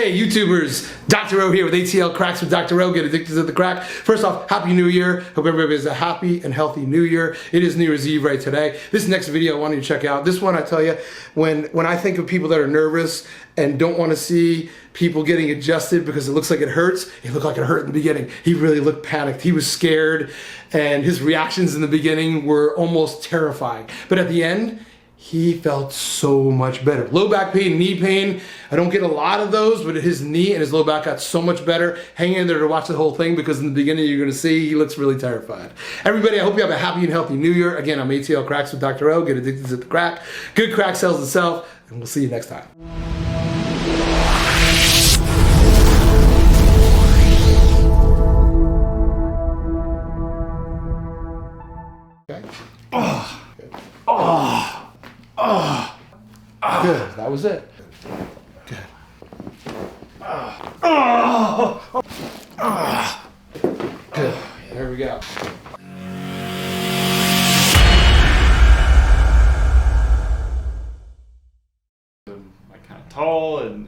Hey YouTubers, Dr.O here with Atl Cracks with Dr.O. Get addicted to the crack. First off, Happy New Year. Hope everybody has a happy and healthy New Year. It is New Year's Eve right today. This next video I want you to check out. This one, I tell you, when I think of people that are nervous and don't want to see people getting adjusted because it looks like it hurts, it looked like it hurt in the beginning. He really looked panicked. He was scared and his reactions in the beginning were almost terrifying. But at the end, he felt so much better. Low back pain, knee pain, I don't get a lot of those, but his knee and his low back got so much better. Hang in there to watch the whole thing because in the beginning you're gonna see he looks really terrified. Everybody, I hope you have a happy and healthy New Year. Again, I'm Atl Cracks with Dr.O. Get addicted to the crack. Good crack sells itself, and we'll see you next time. Okay. Good, that was it. Good. Good, there we go. Like kind of tall and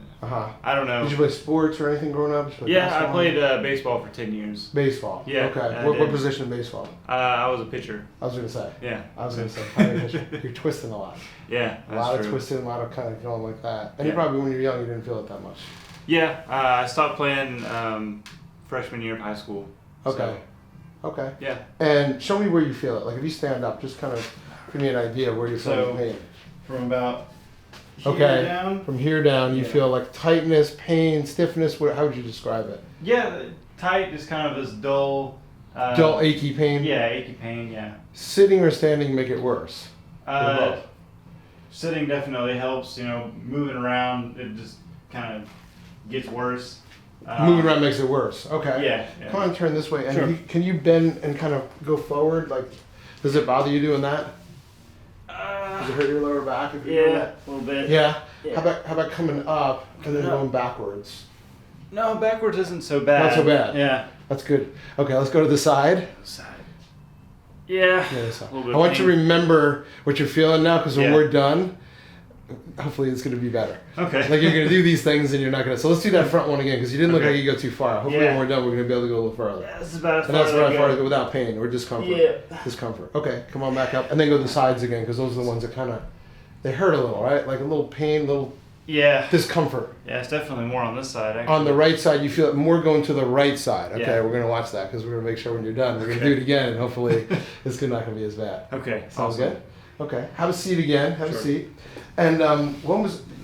I don't know. Did you play sports or anything growing up? Yeah, I played baseball for 10 years. Baseball? Yeah. Okay. What position in baseball? I was a pitcher. I was going to say. Yeah. I was going to say. You're twisting a lot. Yeah, that's a lot true. Of twisting, a lot of kind of going like that. And yeah. you probably, when you were young, you didn't feel it that much. Yeah, I stopped playing freshman year of high school. Okay. So, okay. Yeah. And show me where you feel it. Like if you stand up, just kind of give me an idea of where you're feeling pain. From about here down. From here down, you feel like tightness, pain, stiffness. How would you describe it? Yeah, tight is kind of this dull. Dull, achy pain? Yeah, achy pain, yeah. Sitting or standing make it worse? Both? Sitting definitely helps, you know, moving around, it just kind of gets worse. Moving around makes it worse. Okay. Yeah. Come on, turn this way. And Sure. can you bend and kind of go forward? Like, does it bother you doing that? Does it hurt your lower back if you're doing that? A little bit. Yeah? How about coming up and then going backwards? No, backwards isn't so bad. Not so bad? Yeah. That's good. Okay, let's go to the side. Yeah. I want you to remember what you're feeling now because when we're done, hopefully it's going to be better. Okay. Like you're going to do these things and you're not going to. So let's do that front one again because you didn't look like you go too far. Hopefully when we're done, we're going to be able to go a little further. Yeah, this is about as and far that's as about far to go without pain or discomfort. Yeah. Discomfort. Okay, come on back up. And then go to the sides again because those are the ones that kind of, they hurt a little, right? Like a little pain, little discomfort. Yeah, it's definitely more on this side, actually. On the right side, you feel it more going to the right side. Okay, Yeah. we're going to watch that because we're going to make sure when you're done, we're going to do it again and hopefully it's not going to be as bad. Okay. Sounds awesome. good? Okay. Have a seat again. Have a seat. And have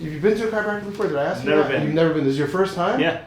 you been to a chiropractor before? Did I ask you Never that? been. You've never been. This is your first time? Yeah.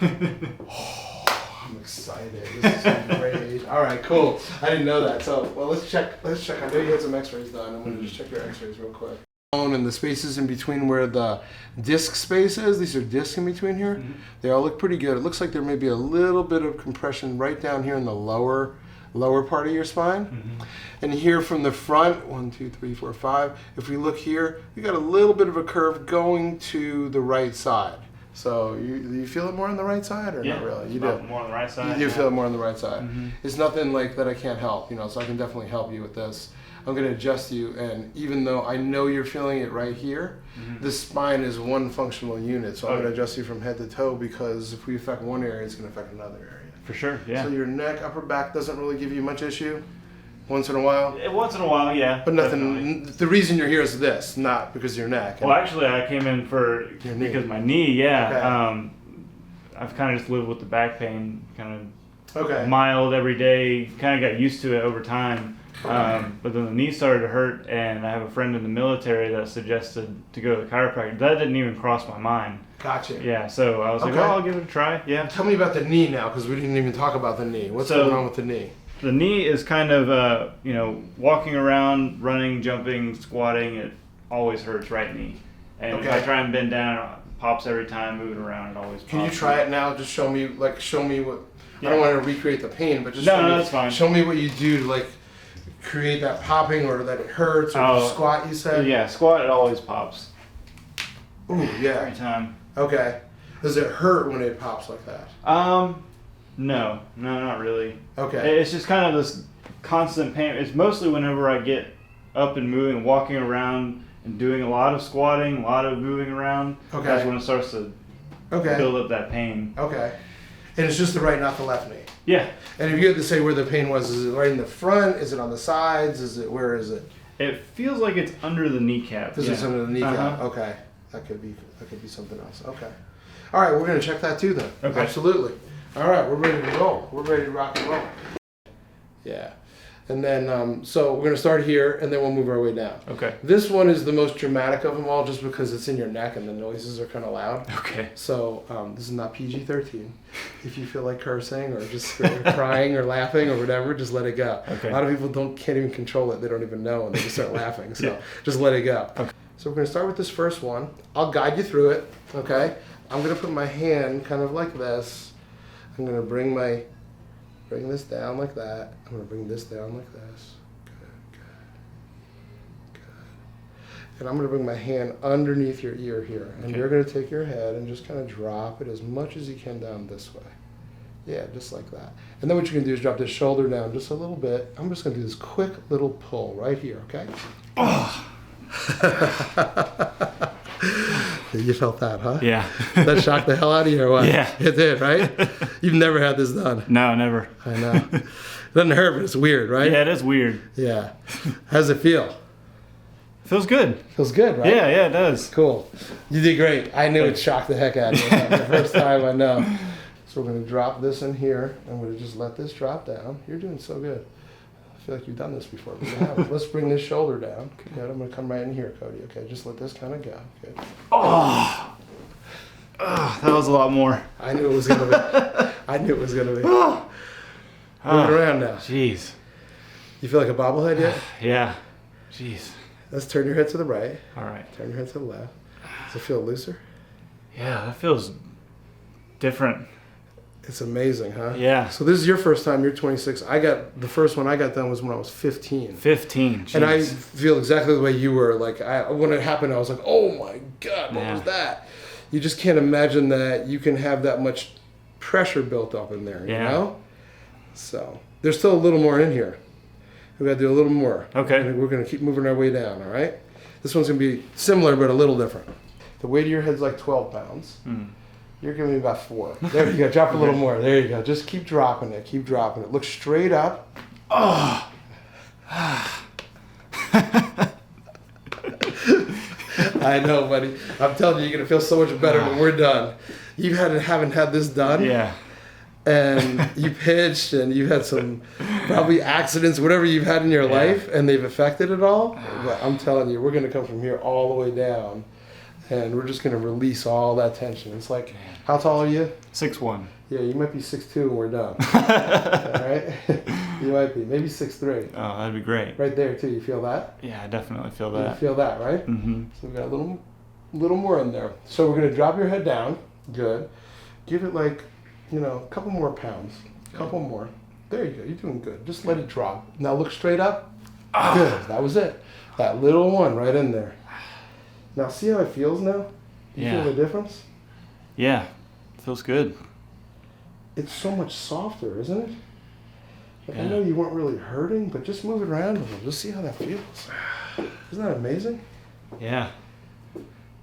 I'm excited. This is great. All right, cool. I didn't know that. So, well, let's check. I know you had some x-rays done. I'm going to just check your x-rays real quick. And the spaces in between where the disc space is, these are discs in between here. They all look pretty good. It looks like there may be a little bit of compression right down here in the lower part of your spine. And here from the front, 1, 2, 3, 4, 5. If we look here, you got a little bit of a curve going to the right side. So you feel it more on the right side or not really? You do. More on the right side. You feel it more on the right side. It's nothing like that I can't help, so I can definitely help you with this. I'm going to adjust you, and even though I know you're feeling it right here, the spine is one functional unit, so I'm going to adjust you from head to toe because if we affect one area, it's going to affect another area. For sure, yeah. So your neck, upper back doesn't really give you much issue? Once in a while? Once in a while, yeah. But nothing, the reason you're here is this, not because of your neck. Well, actually, I came in because my knee, I've kind of just lived with the back pain, kind of mild every day, kind of got used to it over time. But then the knee started to hurt, and I have a friend in the military that suggested to go to the chiropractor. That didn't even cross my mind. Gotcha. Yeah, so I was like, well, I'll give it a try. Yeah. Tell me about the knee now, because we didn't even talk about the knee. What's going on with the knee? The knee is kind of, walking around, running, jumping, squatting, it always hurts right knee. And if I try and bend down, it pops every time, moving around, it always pops. Can you try it now? Just show me what, I don't want to recreate the pain, but just that's fine. Show me what you do to create that popping or that it hurts or squat, you said? Yeah, squat, it always pops. Ooh, yeah. Every time. Okay. Does it hurt when it pops like that? No, not really. Okay. It's just kind of this constant pain. It's mostly whenever I get up and moving, walking around and doing a lot of squatting, a lot of moving around. Okay. That's when it starts to Okay. build up that pain. Okay. And it's just the right, not the left knee. Yeah. And if you had to say where the pain was, is it right in the front? Is it on the sides? Where is it? It feels like it's under the kneecap. This is under the kneecap. Okay. That could be something else. Okay. All right, we're gonna check that too then. Okay. Absolutely. All right, we're ready to roll. We're ready to rock and roll. Yeah. And then, so we're gonna start here, and then we'll move our way down. Okay. This one is the most dramatic of them all, just because it's in your neck and the noises are kind of loud. Okay. So this is not PG-13. If you feel like cursing or just crying or laughing or whatever, just let it go. Okay. A lot of people can't even control it. They don't even know, and they just start laughing. So Yeah. just let it go. Okay. So we're gonna start with this first one. I'll guide you through it. Okay. I'm gonna put my hand kind of like this. I'm gonna bring this down like that. I'm going to bring this down like this. Good. And I'm going to bring my hand underneath your ear here. And Okay. you're going to take your head and just kind of drop it as much as you can down this way. Yeah, just like that. And then what you're going to do is drop this shoulder down just a little bit. I'm just going to do this quick little pull right here, okay? Oh! You felt that, huh? Yeah. That shocked the hell out of you or what? Yeah. It did, right? You've never had this done. No, never. I know. It doesn't hurt, but it's weird, right? Yeah, it is weird. Yeah. How's it feel? Feels good. Feels good, right? Yeah, it does. Cool. You did great. I knew it shocked the heck out of me. The first time, I know. So we're going to drop this in here, and we're going to just let this drop down. You're doing so good. I feel like you've done this before, but you haven't. Let's bring this shoulder down. Good. I'm going to come right in here, Cody. Okay, just let this kind of go. Good. Oh, that was a lot more. I knew it was going to be. I knew it was going to be. Moving around now. Jeez. You feel like a bobblehead yet? Yeah. Jeez. Let's turn your head to the right. All right. Turn your head to the left. Does it feel looser? Yeah, that feels different. It's amazing, huh? Yeah. So this is your first time. You're 26. The first one I got done was when I was 15. 15. Jeez. And I feel exactly the way you were. Like when it happened, I was like, "Oh my God, what was that?" You just can't imagine that you can have that much pressure built up in there. Yeah. You know. So there's still a little more in here. We got to do a little more. Okay. And we're gonna keep moving our way down. All right. This one's gonna be similar but a little different. The weight of your head's like 12 pounds. You're giving me about 4. There you go. Drop a little more. There you go. Just keep dropping it. Keep dropping it. Look straight up. Oh. I know, buddy. I'm telling you, you're gonna feel so much better when we're done. You haven't had this done. Yeah. And you pitched, and you've had some probably accidents, whatever you've had in your life, and they've affected it all. But I'm telling you, we're gonna come from here all the way down. And we're just going to release all that tension. It's like, how tall are you? 6'1". Yeah, you might be 6'2" when we're done. All right? You might be. Maybe 6'3". Oh, that'd be great. Right there, too. You feel that? Yeah, I definitely feel You that. feel that, right? Mm-hmm. So we've got a little more in there. So we're going to drop your head down. Good. Give it like, a couple more pounds. A couple more. There you go. You're doing good. Just let it drop. Now look straight up. Good. That was it. That little one right in there. Now, see how it feels now? You feel the difference? Yeah, feels good. It's so much softer, isn't it? Like, I know you weren't really hurting, but just move it around a little. Just see how that feels. Isn't that amazing? Yeah.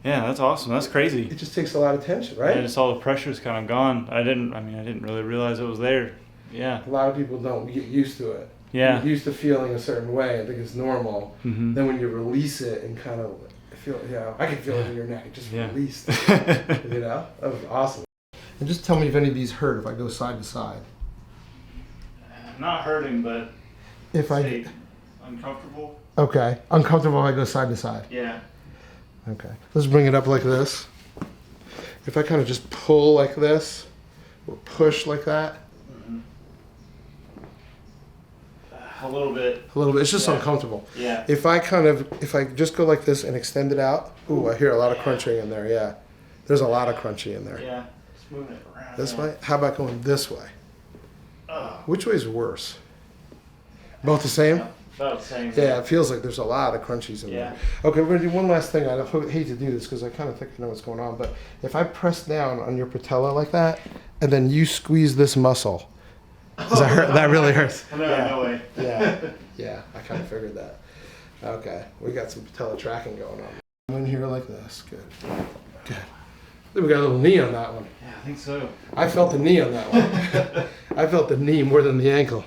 Yeah, that's awesome. That's crazy. It just takes a lot of tension, right? Yeah, just all the pressure's kind of gone. I didn't really realize it was there. Yeah. A lot of people don't get used to it. Yeah. You're used to feeling a certain way. I think it's normal. Mm-hmm. Then when you release it and kind of feel, I can feel it in your neck. It just released. That was awesome. And just tell me if any of these hurt if I go side to side. Not hurting, but if I uncomfortable. Okay, uncomfortable if I go side to side. Yeah. Okay, let's bring it up like this. If I kind of just pull like this, or push like that. A little bit. It's just uncomfortable. Yeah. If I just go like this and extend it out, ooh, I hear a lot of crunching in there, yeah. There's a lot of crunching in there. Yeah. Just moving it around. This way? How about going this way? Which way is worse? Both the same? About the same. Yeah, it feels like there's a lot of crunchies in there. Okay, we're going to do one last thing. I hate to do this because I kind of think I know what's going on, but if I press down on your patella like that, and then you squeeze this muscle, does that hurt? That really hurts. No way. Yeah, I kind of figured that. Okay, we got some patella tracking going on. I'm in here like this. Good. We got a little knee on that one. Yeah, I think so. I felt the knee on that one. I felt the knee more than the ankle.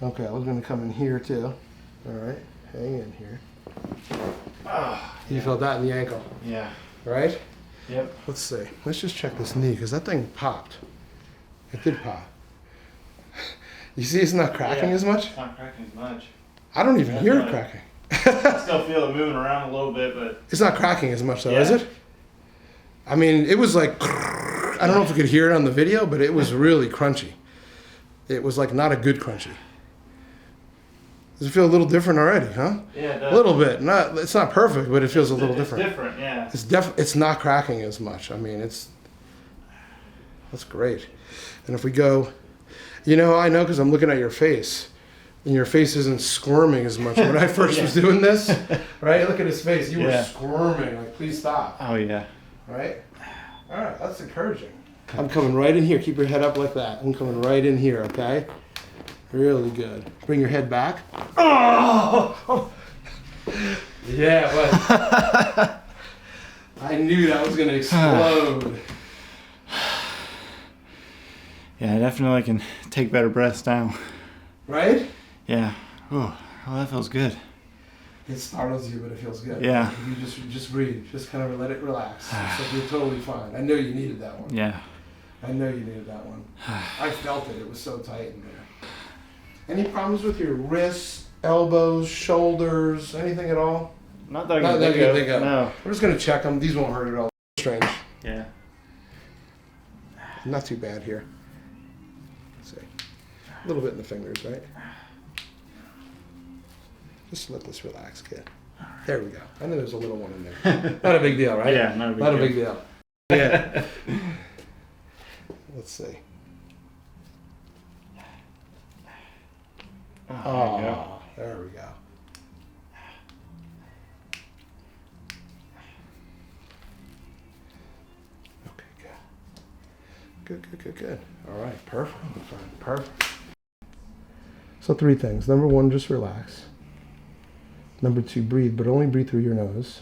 Okay, I was going to come in here too. All right, hang in here. You felt that in the ankle. Yeah. Right? Yep. Let's see. Let's just check this knee because that thing popped. It did pop. You see it's not cracking as much? It's not cracking as much. I don't even hear it cracking. I still feel it moving around a little bit, but... It's not cracking as much though, is it? I mean, it was like... I don't know if you could hear it on the video, but it was really crunchy. It was like not a good crunchy. Does it feel a little different already, huh? Yeah, it does. A little bit. It's not perfect, but it feels a little different. It's different, yeah. It's not cracking as much. I mean, that's great. And if we go, you know, I know because I'm looking at your face, and your face isn't squirming as much. When I first was doing this, right? Look at his face. You were squirming. Like, please stop. Oh yeah. Right? All right. That's encouraging. I'm coming right in here. Keep your head up like that. I'm coming right in here. Okay. Really good. Bring your head back. Oh! Yeah, but I knew that was going to explode. Yeah, I definitely can take better breaths now. Right? Yeah. Oh, well, that feels good. It startles you, but it feels good. Yeah. You just breathe. Just kind of let it relax. It's like you're totally fine. I know you needed that one. Yeah. I know you needed that one. I felt it. It was so tight in there. Any problems with your wrists, elbows, shoulders, anything at all? Not that I can think of. No. We're just going to check them. These won't hurt at all. Strange. Yeah. Not too bad here. Let's see. A little bit in the fingers, right? Just let this relax, kid. There we go. I know there's a little one in there. Not a big deal, right? Yeah, not a big deal. Yeah. Let's see. Oh, there we go. Okay, good. Good. All right, perfect. Perfect. So 3 things. Number 1, just relax. Number 2, breathe, but only breathe through your nose.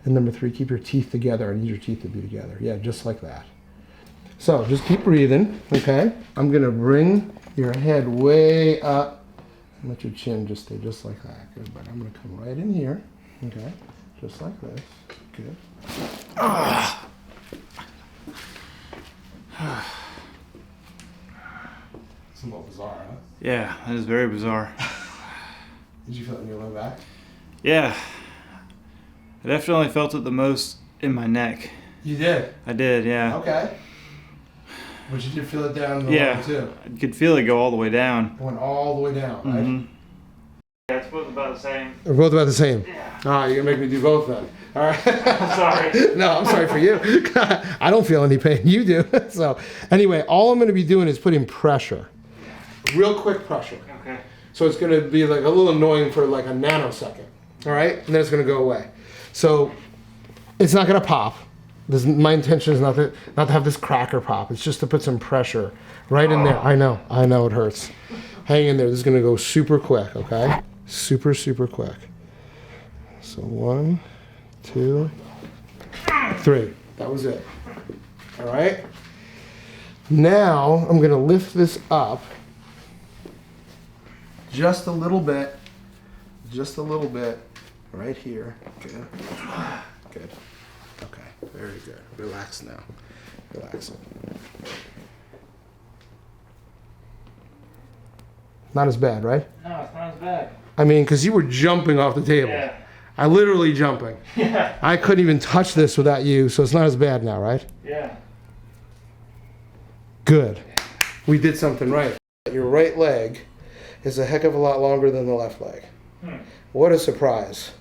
And number 3, keep your teeth together. I need your teeth to be together. Yeah, just like that. So just keep breathing, okay? I'm gonna bring your head way up and let your chin just stay just like that. Good, but I'm gonna come right in here, okay? Just like this, good. It's a little bizarre, huh? Yeah, that is very bizarre. Did you feel it in your low back? Yeah. I definitely felt it the most in my neck. You did? I did, yeah. Okay. But you did feel it down the line too? I could feel it go all the way down. It went all the way down, right? Mm-hmm. Yeah, it's both about the same. They're both about the same? Yeah. All right, you're going to make me do both then. All right. I'm sorry. No, I'm sorry for you. I don't feel any pain. You do. So anyway, all I'm going to be doing is putting pressure. Real quick pressure. Okay. So it's going to be like a little annoying for like a nanosecond. All right? And then it's going to go away. So it's not going to pop. My intention is not to have this cracker pop. It's just to put some pressure right in there. I know it hurts. Hang in there. This is going to go super quick, okay? Super quick. So 1, 2, 3. That was it. All right? Now I'm going to lift this up just a little bit. Just a little bit. Right here. Good. Good. Okay. Very good. Relax now. Relax it. Not as bad, right? No, it's not as bad. I mean, because you were jumping off the table. Yeah. I literally jumping. Yeah. I couldn't even touch this without you, so it's not as bad now, right? Yeah. Good. We did something right. Your right leg is a heck of a lot longer than the left leg. What a surprise.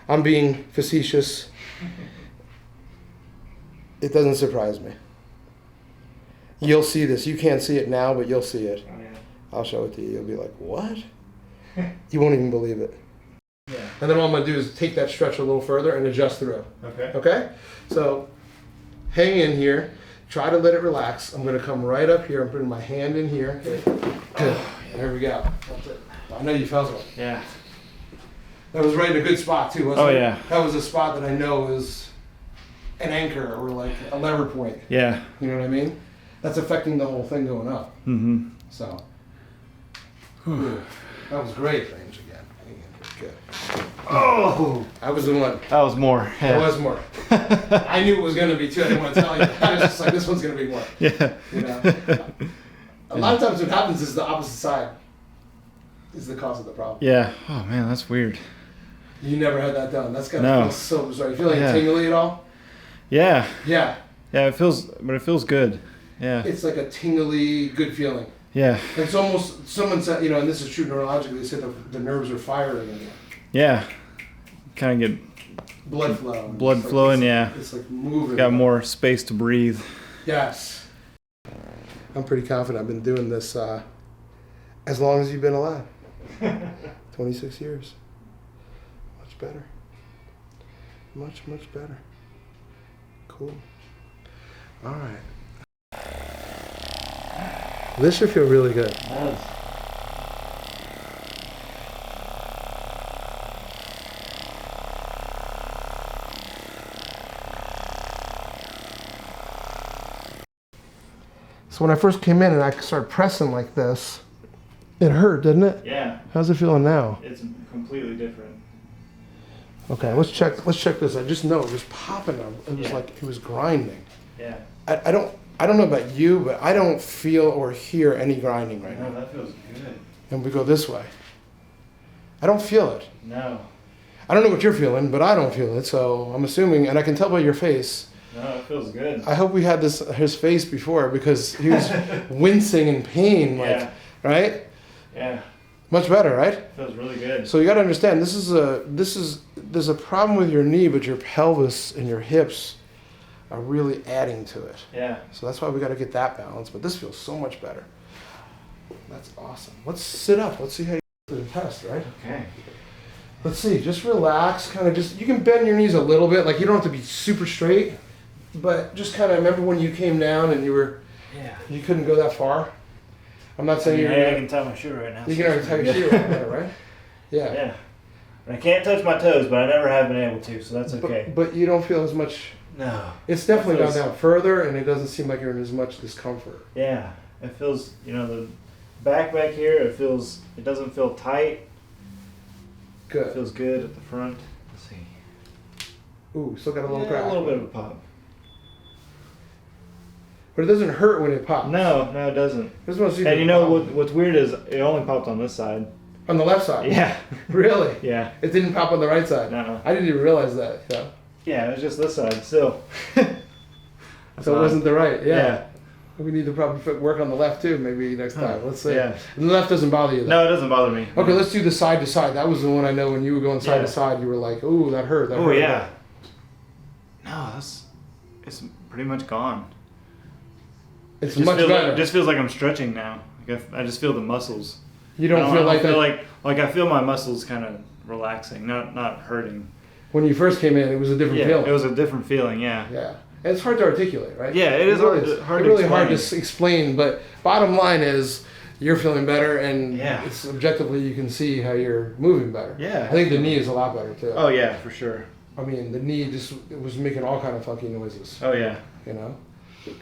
I'm being facetious. It doesn't surprise me. You'll see this. You can't see it now, but you'll see it. Oh, yeah. I'll show it to you. You'll be like, what? You won't even believe it. Yeah. And then all I'm going to do is take that stretch a little further and adjust through. Okay. Okay? So hang in here. Try to let it relax. I'm going to come right up here and put my hand in here. Good. There we go. That's it. I know you felt it. Yeah. That was right in a good spot too, wasn't it? Oh, yeah. That was a spot that I know is an anchor or like a lever point. Yeah. You know what I mean? That's affecting the whole thing going up. Mm-hmm. So, ooh, that was great range again. Good. Oh, I was the one. That was more. Yeah. That was more. I knew it was going to be too. I didn't want to tell you. I was just like, this one's going to be more. Yeah. You know? A lot of times what happens is the opposite side is the cause of the problem. Yeah. Oh man, that's weird. You never had that done. That's got to feel so bizarre. You feel like tingly at all? Yeah. Yeah. Yeah, it feels good. Yeah. It's like a tingly, good feeling. Yeah. It's almost, someone said, you know, and this is true neurologically, they said the nerves are firing again. Yeah. Kind of get blood flow. Blood flowing, yeah. It's like moving. Got more space to breathe. Yes. I'm pretty confident I've been doing this as long as you've been alive. 26 years. Much better. Much, much better. Cool. All right. This should feel really good. It does. So when I first came in and I started pressing like this, it hurt, didn't it? Yeah. How's it feeling now? It's completely different. Okay, let's check this. I just know it was popping. It was like it was grinding. Yeah. I don't know about you, but I don't feel or hear any grinding right now. No, that feels good. And we go this way. I don't feel it. No. I don't know what you're feeling, but I don't feel it. So I'm assuming, and I can tell by your face. No, it feels good. I hope we had his face before because he was wincing in pain, like, right? Yeah. Much better, right? It feels really good. So you got to understand, there's a problem with your knee, but your pelvis and your hips are really adding to it. Yeah. So that's why we got to get that balance. But this feels so much better. That's awesome. Let's sit up. Let's see how you do the test, right? Okay. Let's see. Just relax. Kind of just, you can bend your knees a little bit. Like you don't have to be super straight, but just kind of remember when you came down and you couldn't go that far. I'm not saying I can tie my shoe right now. You can already tie your shoe right now, right? Yeah. Yeah. I can't touch my toes, but I never have been able to, so that's okay. But you don't feel as much. No. It's definitely gone down further, and it doesn't seem like you're in as much discomfort. Yeah. It feels, the back here, it doesn't feel tight. Good. It feels good at the front. Let's see. Ooh, still got a little crack. A little bit of a pop. But it doesn't hurt when it pops. No, it doesn't. And what's weird is it only popped on this side. On the left side? Yeah. Really? Yeah. It didn't pop on the right side? No. I didn't even realize that. Yeah. Yeah, it was just this side still. So it wasn't the right. Yeah. We need to probably work on the left too, maybe next time. Let's see. Yeah. And the left doesn't bother you though? No, it doesn't bother me. Okay, let's do the side to side. That was the one I know when you were going side to side, you were like, ooh, that hurt. Oh, yeah. No, it's pretty much gone. It's much better. It just feels like I'm stretching now. Like I just feel the muscles. You don't feel like that? Like I feel my muscles kind of relaxing, not hurting. When you first came in, it was a different feeling. It was a different feeling, yeah. Yeah. And it's hard to articulate, right? Yeah, it is hard to explain, but bottom line is you're feeling better, and it's objectively you can see how you're moving better. Yeah. I think the knee is a lot better too. Oh yeah, for sure. I mean, the knee it was making all kind of funky noises. Oh yeah.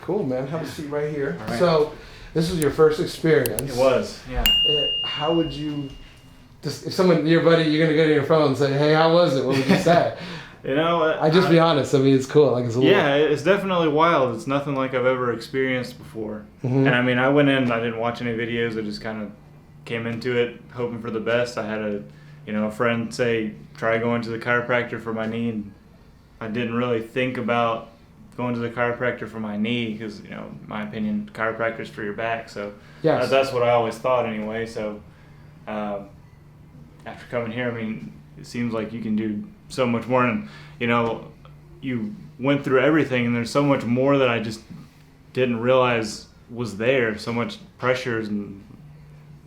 Cool, man. Have a seat right here. All right. So, this was your first experience. It was, yeah. How would you, if someone, your buddy, you're going to go to your phone and say, hey, how was it? What would you say? I just be honest. I mean, it's cool. Like it's definitely wild. It's nothing like I've ever experienced before. Mm-hmm. And I mean, I went in, I didn't watch any videos. I just kind of came into it hoping for the best. I had a friend say, try going to the chiropractor for my knee. And I didn't really think about going to the chiropractor for my knee because, in my opinion, chiropractor's for your back. So that's what I always thought anyway. So after coming here, I mean, it seems like you can do so much more. And, you went through everything and there's so much more that I just didn't realize was there. So much pressures and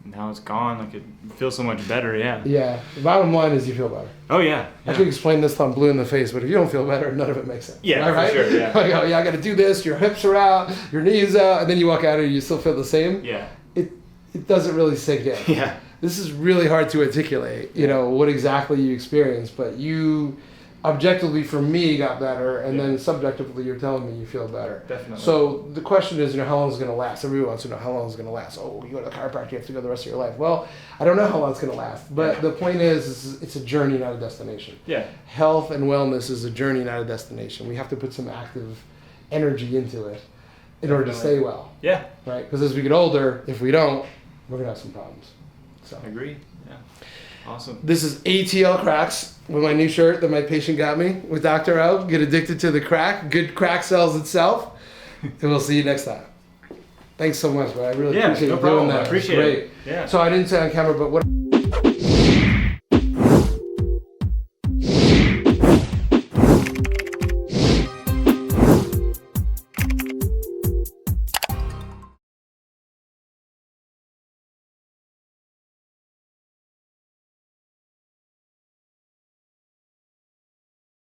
now it's gone. Like it feels so much better. Yeah. Yeah. The bottom line is you feel better. Oh yeah. I could explain this till I'm blue in the face, but if you don't feel better, none of it makes sense. Yeah, right? For sure. Yeah. Like, I got to do this. Your hips are out, your knees out, and then you walk out and you still feel the same. Yeah. It doesn't really sink in. Yeah. This is really hard to articulate. What exactly you experience, but you objectively for me got better, and then subjectively you're telling me you feel better. Definitely. So the question is, how long is it going to last? Everyone wants to know how long is it going to last. Oh, you go to the chiropractor, you have to go the rest of your life. Well, I don't know how long it's going to last, but the point is it's a journey, not a destination. Yeah. Health and wellness is a journey, not a destination. We have to put some active energy into it in order to stay well. Yeah. Right? Because as we get older, if we don't, we're going to have some problems. So. I agree. Yeah. Awesome. This is Atl Cracks with my new shirt that my patient got me with Dr.O. Get addicted to the crack. Good crack sells itself. And we'll see you next time. Thanks so much, bro. I really appreciate you doing that. I appreciate it. Yeah. So I didn't say on camera, but what